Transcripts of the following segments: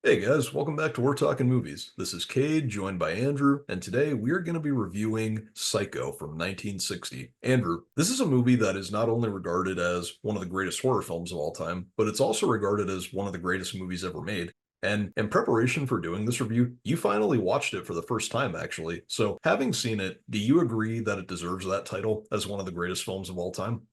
Hey guys, welcome back to We're Talking Movies. This is Cade, joined by Andrew, and today we are going to be reviewing Psycho from 1960. Andrew, this is a movie that is not only regarded as one of the greatest horror films of all time, but it's also regarded as one of the greatest movies ever made. And in preparation for doing this review, you finally watched it for the first time, actually. So, having seen it, do you agree that it deserves that title as one of the greatest films of all time?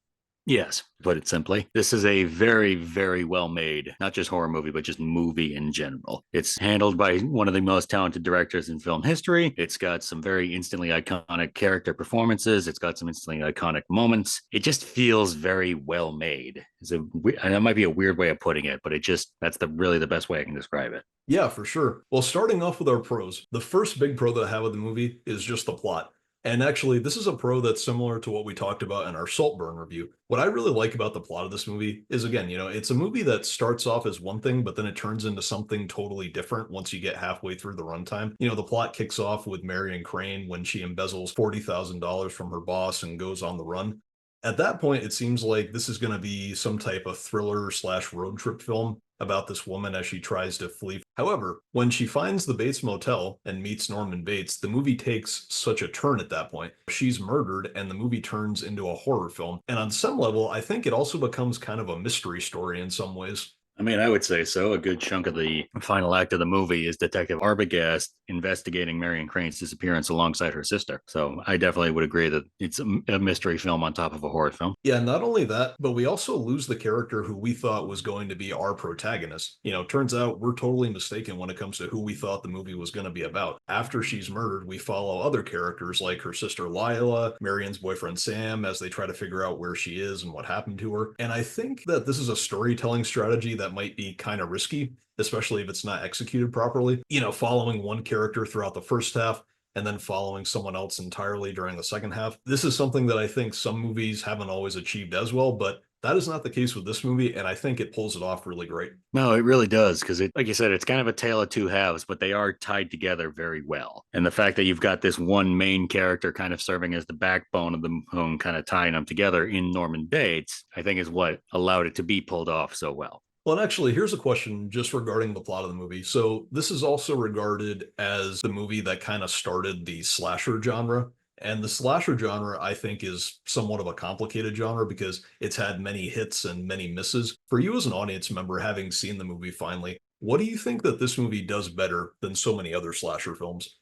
Yes, to put it simply. This is a very, very well made, not just horror movie, but just movie in general. It's handled by one of the most talented directors in film history. It's got some very instantly iconic character performances. It's got some instantly iconic moments. It just feels very well made. And that might be a weird way of putting it, but that's really the best way I can describe it. Yeah, for sure. Well, starting off with our pros, the first big pro that I have with the movie is just the plot. And actually, this is a pro that's similar to what we talked about in our Saltburn review. What I really like about the plot of this movie is, again, it's a movie that starts off as one thing, but then it turns into something totally different once you get halfway through the runtime. The plot kicks off with Marion Crane when she embezzles $40,000 from her boss and goes on the run. At that point, it seems like this is going to be some type of thriller slash road trip film about this woman as she tries to flee. However, when she finds the Bates Motel and meets Norman Bates, the movie takes such a turn at that point. She's murdered, and the movie turns into a horror film. And on some level, I think it also becomes kind of a mystery story in some ways. I mean, I would say so. A good chunk of the final act of the movie is Detective Arbogast investigating Marion Crane's disappearance alongside her sister. So I definitely would agree that it's a mystery film on top of a horror film. Yeah, not only that, but we also lose the character who we thought was going to be our protagonist. Turns out we're totally mistaken when it comes to who we thought the movie was going to be about. After she's murdered, we follow other characters like her sister Lila, Marion's boyfriend Sam, as they try to figure out where she is and what happened to her. And I think that this is a storytelling strategy that might be kind of risky, especially if it's not executed properly. Following one character throughout the first half and then following someone else entirely during the second half. This is something that I think some movies haven't always achieved as well, but that is not the case with this movie, and I think it pulls it off really great. No, it really does because like you said, it's kind of a tale of two halves, but they are tied together very well. And the fact that you've got this one main character kind of serving as the backbone of the home, kind of tying them together in Norman Bates, I think is what allowed it to be pulled off so well. Well, and actually, here's a question just regarding the plot of the movie. So, this is also regarded as the movie that kind of started the slasher genre. And the slasher genre, I think, is somewhat of a complicated genre because it's had many hits and many misses. For you as an audience member, having seen the movie finally, what do you think that this movie does better than so many other slasher films?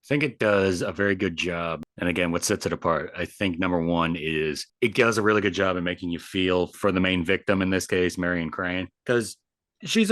I think it does a very good job. And again, what sets it apart, I think number one is it does a really good job in making you feel for the main victim in this case, Marion Crane, because she's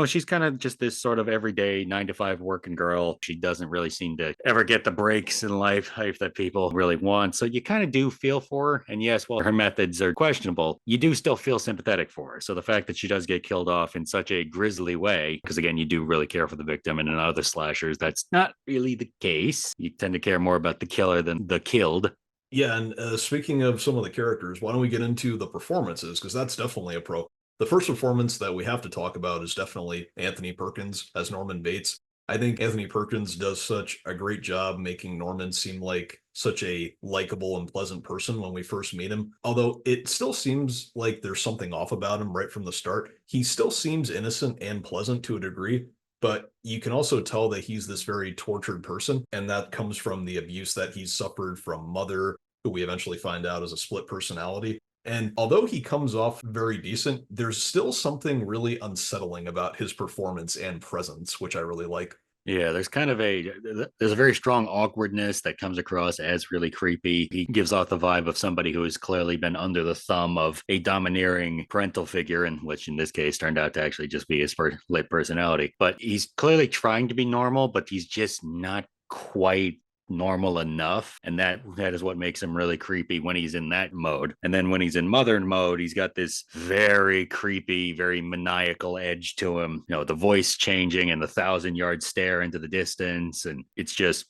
she's kind of just this sort of everyday 9 to 5 working girl. She doesn't really seem to ever get the breaks in life that people really want. So you kind of do feel for her. And yes, while her methods are questionable, you do still feel sympathetic for her. So the fact that she does get killed off in such a grisly way, because again, you do really care for the victim. And in other slashers, that's not really the case. You tend to care more about the killer than the killed. Yeah, and speaking of some of the characters, why don't we get into the performances? Because that's definitely a pro. The first performance that we have to talk about is definitely Anthony Perkins as Norman Bates. I think Anthony Perkins does such a great job making Norman seem like such a likable and pleasant person when we first meet him. Although it still seems like there's something off about him right from the start. He still seems innocent and pleasant to a degree, but you can also tell that he's this very tortured person, and that comes from the abuse that he's suffered from mother, who we eventually find out is a split personality. And although he comes off very decent, there's still something really unsettling about his performance and presence, which I really like. Yeah, there's a very strong awkwardness that comes across as really creepy. He gives off the vibe of somebody who has clearly been under the thumb of a domineering parental figure, and which in this case turned out to actually just be his lit personality. But he's clearly trying to be normal, but he's just not quite normal enough, and that is what makes him really creepy when he's in that mode. And then when he's in mother mode, he's got this very creepy, very maniacal edge to him, the voice changing and the 1,000 yard stare into the distance, and it's just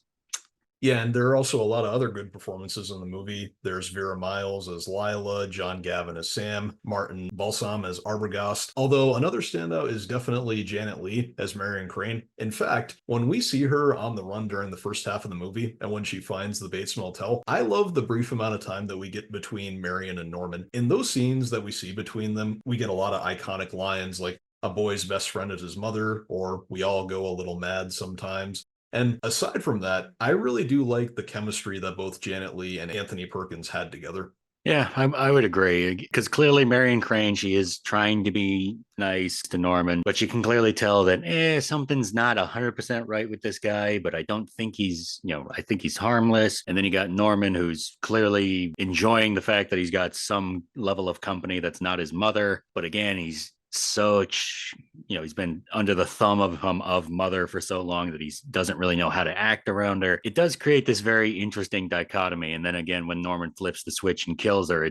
Yeah, and there are also a lot of other good performances in the movie. There's Vera Miles as Lila, John Gavin as Sam, Martin Balsam as Arbogast. Although another standout is definitely Janet Leigh as Marion Crane. In fact, when we see her on the run during the first half of the movie and when she finds the Bates Motel, I love the brief amount of time that we get between Marion and Norman. In those scenes that we see between them, we get a lot of iconic lines like, a boy's best friend is his mother, or we all go a little mad sometimes. And aside from that, I really do like the chemistry that both Janet Leigh and Anthony Perkins had together. Yeah, I would agree because clearly Marion Crane, she is trying to be nice to Norman, but you can clearly tell that something's not 100% right with this guy. But I don't think I think he's harmless. And then you got Norman, who's clearly enjoying the fact that he's got some level of company that's not his mother. But again, he's been under the thumb of mother for so long that he doesn't really know how to act around her. It does create this very interesting dichotomy. And then again, when Norman flips the switch and kills her,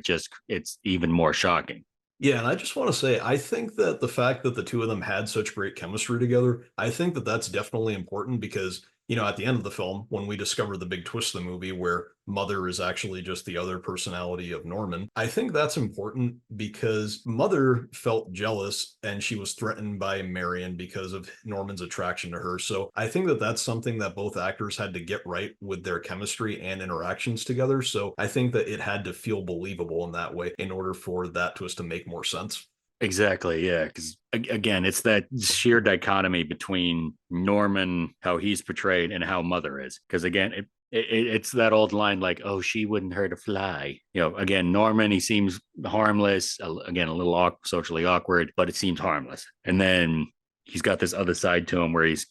it's even more shocking. Yeah, and I just want to say, I think that the fact that the two of them had such great chemistry together, I think that that's definitely important because, at the end of the film, when we discover the big twist of the movie where Mother is actually just the other personality of Norman, I think that's important because Mother felt jealous and she was threatened by Marion because of Norman's attraction to her. So I think that that's something that both actors had to get right with their chemistry and interactions together. So I think that it had to feel believable in that way in order for that twist to make more sense. Exactly, yeah. Because again, it's that sheer dichotomy between Norman, how he's portrayed, and how Mother is. Because again, it's that old line like, "Oh, she wouldn't hurt a fly." Again, Norman, he seems harmless. Again, a little socially awkward, but it seems harmless. And then he's got this other side to him where he's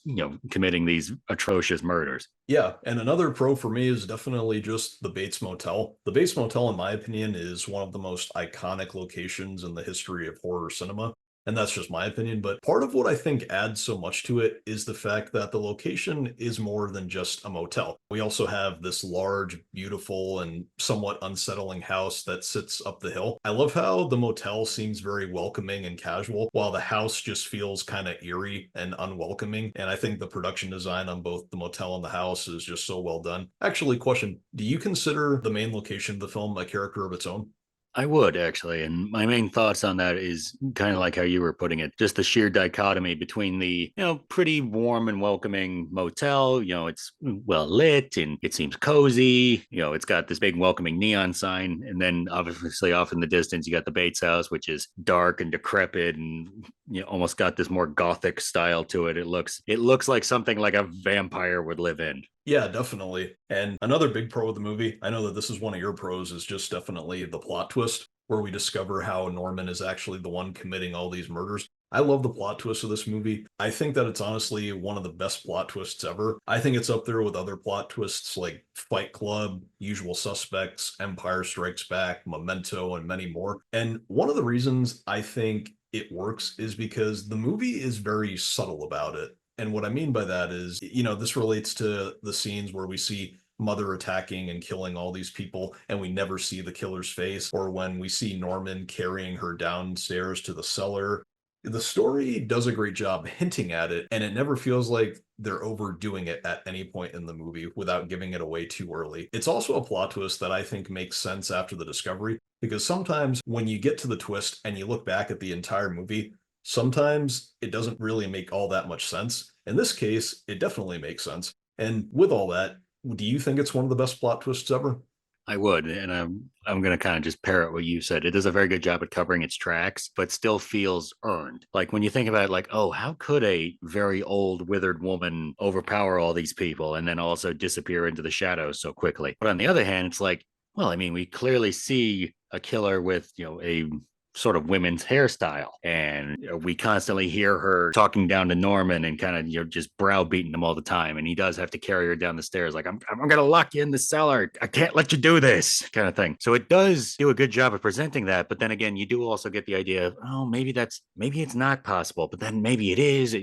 committing these atrocious murders. Yeah, and another pro for me is definitely just the Bates Motel. The Bates Motel, in my opinion, is one of the most iconic locations in the history of horror cinema. And that's just my opinion. But part of what I think adds so much to it is the fact that the location is more than just a motel. We also have this large, beautiful, and somewhat unsettling house that sits up the hill. I love how the motel seems very welcoming and casual, while the house just feels kind of eerie and unwelcoming. And I think the production design on both the motel and the house is just so well done. Actually, question, do you consider the main location of the film a character of its own? I would actually. And my main thoughts on that is kind of like how you were putting it, just the sheer dichotomy between the, pretty warm and welcoming motel. It's well lit and it seems cozy. It's got this big welcoming neon sign. And then obviously off in the distance, you got the Bates house, which is dark and decrepit and almost got this more gothic style to it. It looks like something like a vampire would live in. Yeah, definitely. And another big pro of the movie, I know that this is one of your pros, is just definitely the plot twist where we discover how Norman is actually the one committing all these murders. I love the plot twist of this movie. I think that it's honestly one of the best plot twists ever. I think it's up there with other plot twists like Fight Club, Usual Suspects, Empire Strikes Back, Memento, and many more. And one of the reasons I think it works is because the movie is very subtle about it. And what I mean by that is, this relates to the scenes where we see Mother attacking and killing all these people, and we never see the killer's face, or when we see Norman carrying her downstairs to the cellar. The story does a great job hinting at it, and it never feels like they're overdoing it at any point in the movie without giving it away too early. It's also a plot twist that I think makes sense after the discovery, because sometimes when you get to the twist and you look back at the entire movie, sometimes it doesn't really make all that much sense. In this case, it definitely makes sense. And with all that, do you think it's one of the best plot twists ever? I would, and I'm going to kind of just parrot what you said. It does a very good job at covering its tracks, but still feels earned. Like when you think about it, like, oh, how could a very old, withered woman overpower all these people and then also disappear into the shadows so quickly? But on the other hand, it's like, well, I mean, we clearly see a killer with a sort of women's hairstyle. And we constantly hear her talking down to Norman and kind of, just browbeating him all the time. And he does have to carry her down the stairs, like, I'm going to lock you in the cellar. I can't let you do this kind of thing. So it does do a good job of presenting that. But then again, you do also get the idea of, oh, maybe it's not possible, but then maybe it is.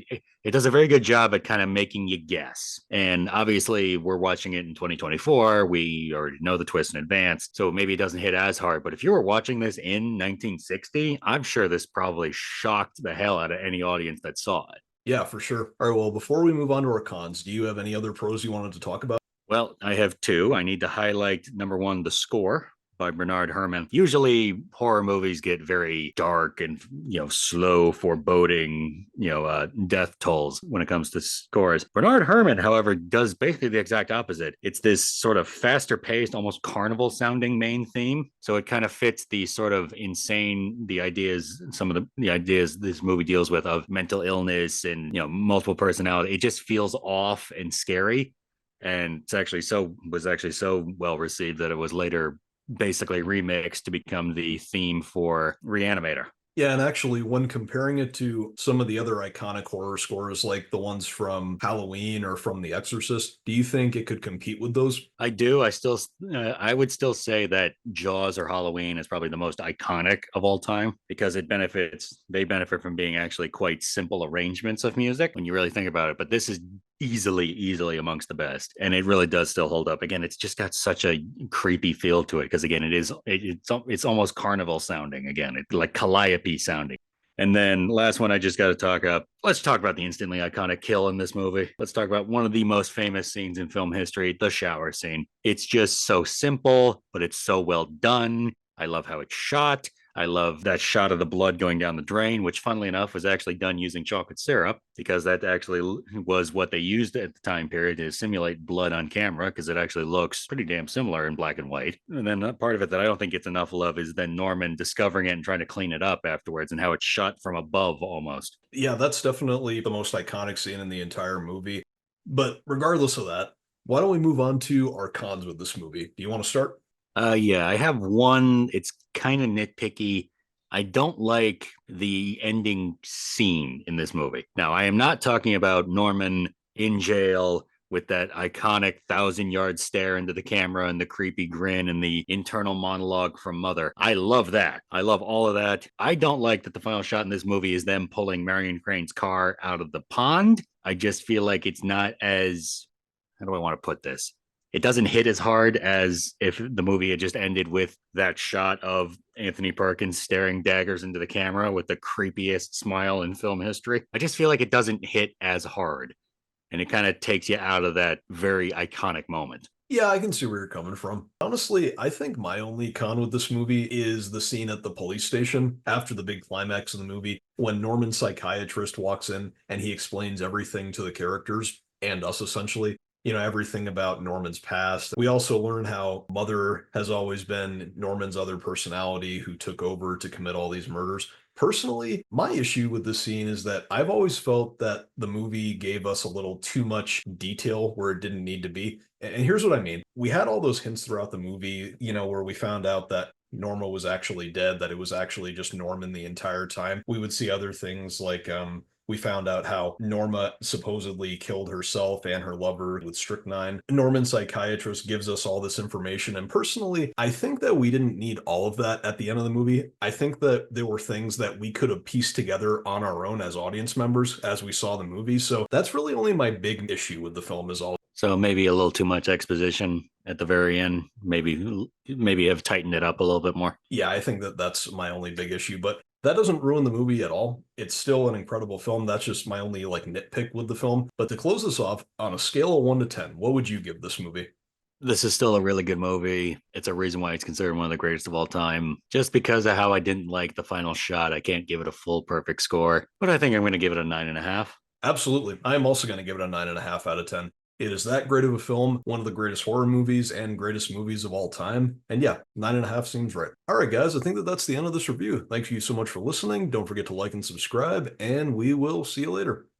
It does a very good job at kind of making you guess. And obviously, we're watching it in 2024. We already know the twist in advance. So maybe it doesn't hit as hard. But if you were watching this in 1960, I'm sure this probably shocked the hell out of any audience that saw it. Yeah, for sure. All right, well, before we move on to our cons, do you have any other pros you wanted to talk about? Well, I have two. I need to highlight number one, the score. by Bernard Herrmann. Usually horror movies get very dark and, slow, foreboding, death tolls when it comes to scores. Bernard Herrmann, however, does basically the exact opposite. It's this sort of faster paced, almost carnival sounding main theme. So it kind of fits the sort of insane, some of the ideas this movie deals with of mental illness and, multiple personality. It just feels off and scary. And was actually so well received that it was later basically remixed to become the theme for Reanimator. Yeah, and actually, when comparing it to some of the other iconic horror scores, like the ones from Halloween or from The Exorcist, do you think it could compete with those? I do. I would still say that Jaws or Halloween is probably the most iconic of all time because they benefit from being actually quite simple arrangements of music when you really think about it. But this is easily amongst the best, and it really does still hold up. Again, it's just got such a creepy feel to it because again, it's almost carnival sounding. Again, it's like calliope sounding. And then last one I just got to talk up. Let's talk about the instantly iconic kill in this movie. Let's talk about one of the most famous scenes in film history, the shower scene. It's just so simple, but it's so well done. I love how it's shot. I love that shot of the blood going down the drain, which funnily enough was actually done using chocolate syrup because that actually was what they used at the time period to simulate blood on camera because it actually looks pretty damn similar in black and white. And then part of it that I don't think gets enough love is then Norman discovering it and trying to clean it up afterwards and how it's shot from above almost. Yeah, that's definitely the most iconic scene in the entire movie. But regardless of that, why don't we move on to our cons with this movie? Do you want to start? Yeah, I have one. It's kind of nitpicky. I don't like the ending scene in this movie. Now, I am not talking about Norman in jail with that iconic 1,000-yard stare into the camera and the creepy grin and the internal monologue from Mother. I love that. I love all of that. I don't like that the final shot in this movie is them pulling Marion Crane's car out of the pond. I just feel like it's not as, how do I want to put this? It doesn't hit as hard as if the movie had just ended with that shot of Anthony Perkins staring daggers into the camera with the creepiest smile in film history. I just feel like it doesn't hit as hard and it kind of takes you out of that very iconic moment. Yeah, I can see where you're coming from. Honestly, I think my only con with this movie is the scene at the police station after the big climax of the movie when Norman's psychiatrist walks in and he explains everything to the characters and us essentially. Everything about Norman's past. We also learn how Mother has always been Norman's other personality who took over to commit all these murders. Personally, my issue with the scene is that I've always felt that the movie gave us a little too much detail where it didn't need to be. And here's what I mean. We had all those hints throughout the movie, where we found out that Norma was actually dead, that it was actually just Norman the entire time. We would see other things like we found out how Norma supposedly killed herself and her lover with strychnine. Norman's psychiatrist gives us all this information. And personally, I think that we didn't need all of that at the end of the movie. I think that there were things that we could have pieced together on our own as audience members as we saw the movie. So that's really only my big issue with the film is all. So maybe a little too much exposition at the very end. Maybe have tightened it up a little bit more. Yeah, I think that that's my only big issue. But that doesn't ruin the movie at all. It's still an incredible film. That's just my only nitpick with the film. But to close this off, on a scale of 1 to 10, what would you give this movie? This is still a really good movie. It's a reason why it's considered one of the greatest of all time. Just because of how I didn't like the final shot, I can't give it a full perfect score. But I think I'm going to give it a 9.5. Absolutely. I am also going to give it a 9.5 out of 10. It is that great of a film, one of the greatest horror movies and greatest movies of all time. And yeah, 9.5 seems right. All right, guys, I think that that's the end of this review. Thank you so much for listening. Don't forget to like and subscribe, and we will see you later.